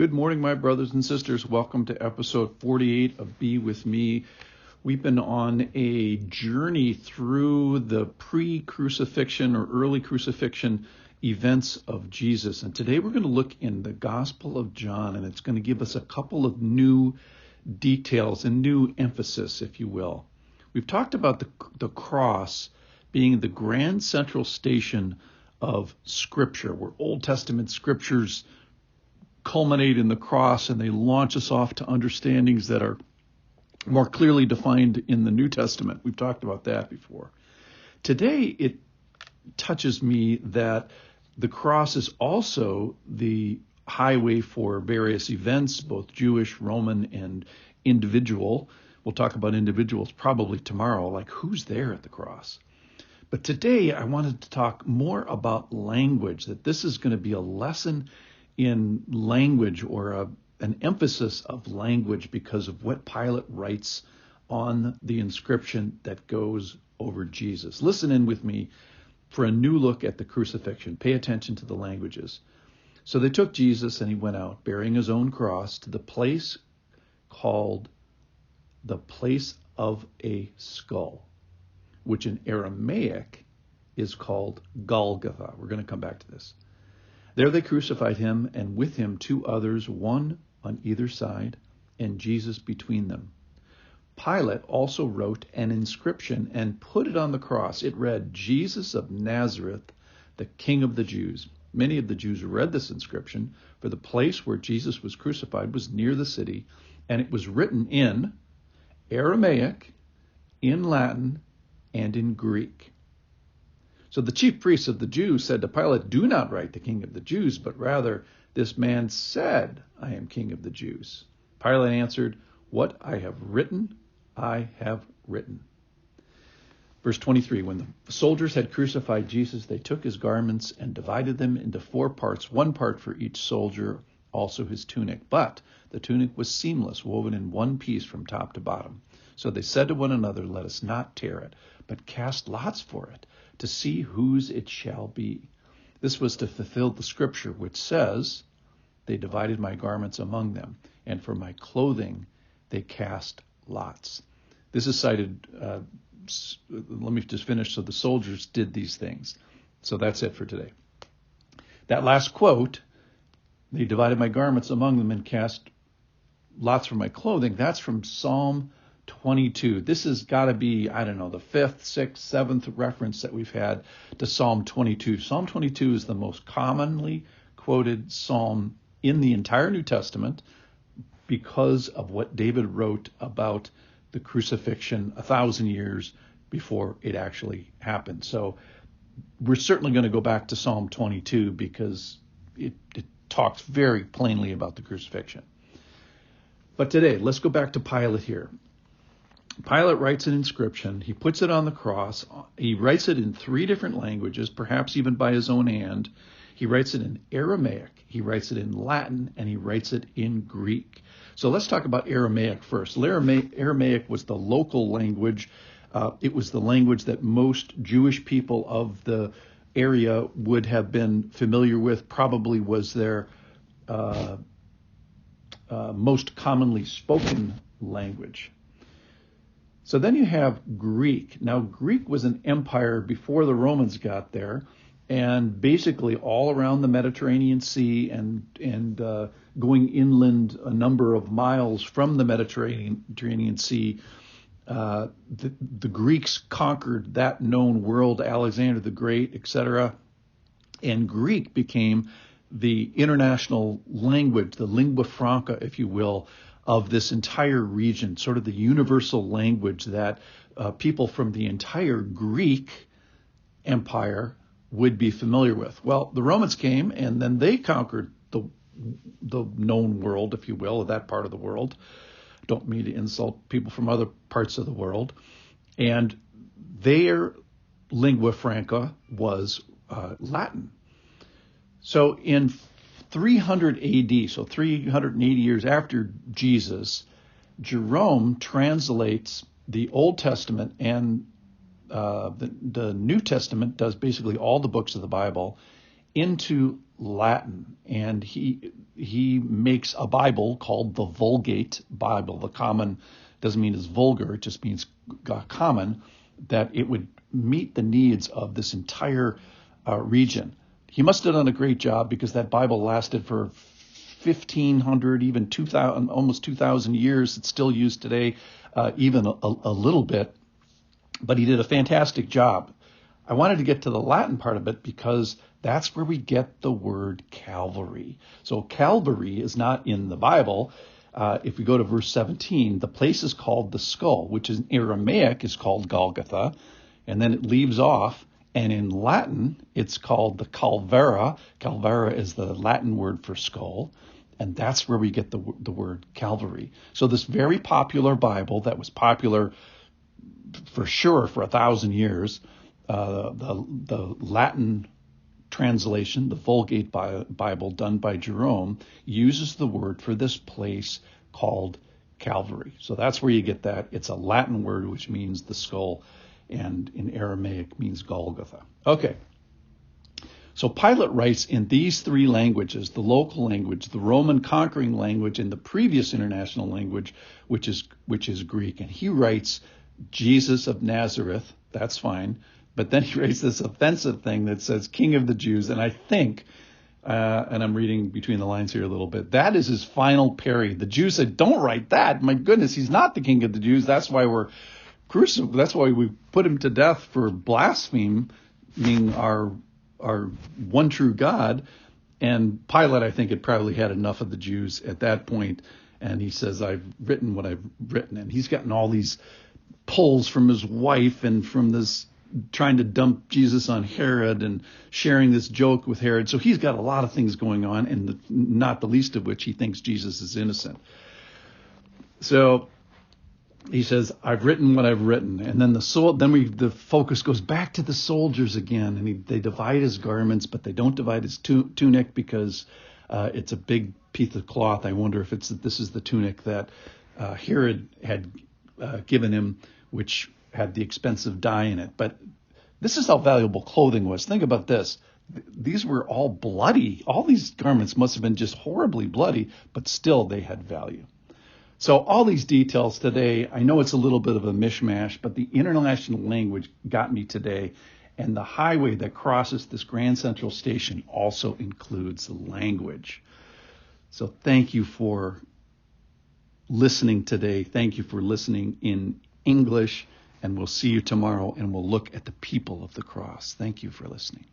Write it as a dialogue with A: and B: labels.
A: Good morning, my brothers and sisters. Welcome to episode 48 of Be With Me. We've been on a journey through the pre-crucifixion or early crucifixion events of Jesus. And today we're going to look in the Gospel of John, and it's going to give us a couple of new details and new emphasis, if you will. We've talked about the cross being the grand central station of Scripture, where Old Testament scriptures culminate in the cross and they launch us off to understandings that are more clearly defined in the New Testament. We've talked about that before. Today, it touches me that the cross is also the highway for various events, both Jewish, Roman, and individual. We'll talk about individuals probably tomorrow, like who's there at the cross. But today, I wanted to talk more about language, that this is going to be a lesson in language or an emphasis of language because of what Pilate writes on the inscription that goes over Jesus. Listen in with me for a new look at the crucifixion. Pay attention to the languages. So they took Jesus and he went out bearing his own cross to the place called the place of a skull, which in Aramaic is called Golgotha. We're going to come back to this. There they crucified him, and with him two others, one on either side, and Jesus between them. Pilate also wrote an inscription and put it on the cross. It read, Jesus of Nazareth, the King of the Jews. Many of the Jews read this inscription, for the place where Jesus was crucified was near the city, and it was written in Aramaic, in Latin, and in Greek. So the chief priests of the Jews said to Pilate, do not write the King of the Jews, but rather, this man said, I am King of the Jews. Pilate answered, what I have written, I have written. Verse 23, when the soldiers had crucified Jesus, they took his garments and divided them into four parts, one part for each soldier, also his tunic. But the tunic was seamless, woven in one piece from top to bottom. So they said to one another, let us not tear it, but cast lots for it, to see whose it shall be. This was to fulfill the scripture which says, they divided my garments among them, and for my clothing they cast lots. This is cited, let me just finish. So the soldiers did these things. So that's it for today. That last quote, they divided my garments among them and cast lots for my clothing, that's from Psalm 22. This has got to be, the 5th, 6th, 7th reference that we've had to Psalm 22. Psalm 22 is the most commonly quoted psalm in the entire New Testament because of what David wrote about the crucifixion 1,000 years before it actually happened. So we're certainly going to go back to Psalm 22 because it talks very plainly about the crucifixion. But today, let's go back to Pilate here. Pilate writes an inscription. He puts it on the cross. He writes it in 3 different languages, perhaps even by his own hand. He writes it in Aramaic. He writes it in Latin, and he writes it in Greek. So let's talk about Aramaic first. Aramaic was the local language. It was the language that most Jewish people of the area would have been familiar with, probably was their most commonly spoken language. So then you have Greek. Now, Greek was an empire before the Romans got there, and basically all around the Mediterranean Sea and going inland a number of miles from the Mediterranean Sea, the Greeks conquered that known world, Alexander the Great, etc. And Greek became the international language, the lingua franca, if you will, of this entire region, sort of the universal language that people from the entire Greek Empire would be familiar with. Well, the Romans came and then they conquered the known world, if you will, of that part of the world. Don't mean to insult people from other parts of the world. And their lingua franca was Latin. So in 300 AD, so 380 years after Jesus, Jerome translates the Old Testament and the New Testament, does basically all the books of the Bible, into Latin, and he makes a Bible called the Vulgate Bible. The common doesn't mean it's vulgar, it just means common, that it would meet the needs of this entire region. He must have done a great job because that Bible lasted for 1,500, even 2,000, almost 2,000 years. It's still used today, even a little bit. But he did a fantastic job. I wanted to get to the Latin part of it because that's where we get the word Calvary. So Calvary is not in the Bible. If we go to verse 17, the place is called the skull, which in Aramaic is called Golgotha, and then it leaves off. And in Latin, it's called the Calvera. Calvera is the Latin word for skull, and that's where we get the word Calvary. So this very popular Bible that was popular for sure for 1,000 years, the Latin translation, the Vulgate Bible done by Jerome, uses the word for this place called Calvary. So that's where you get that. It's a Latin word which means the skull, and in Aramaic means Golgotha. Okay. So Pilate writes in these three languages, the local language, the Roman conquering language, and the previous international language, which is Greek. And he writes Jesus of Nazareth, that's fine. But then he writes this offensive thing that says King of the Jews. And I think, and I'm reading between the lines here a little bit, that is his final parry. The Jews said, don't write that. My goodness, he's not the King of the Jews. That's why that's why we put him to death for blaspheming our one true God. And Pilate, I think, had probably had enough of the Jews at that point. And he says, I've written what I've written. And he's gotten all these pulls from his wife and from this trying to dump Jesus on Herod and sharing this joke with Herod. So he's got a lot of things going on, and not the least of which he thinks Jesus is innocent. So he says, I've written what I've written. And then the focus goes back to the soldiers again, and they divide his garments, but they don't divide his tunic because it's a big piece of cloth. I wonder if this is the tunic that Herod had given him, which had the expensive dye in it. But this is how valuable clothing was. Think about this. These were all bloody. All these garments must have been just horribly bloody, but still they had value. So all these details today, I know it's a little bit of a mishmash, but the international language got me today. And the highway that crosses this Grand Central Station also includes the language. So thank you for listening today. Thank you for listening in English. And we'll see you tomorrow, and we'll look at the people of the cross. Thank you for listening.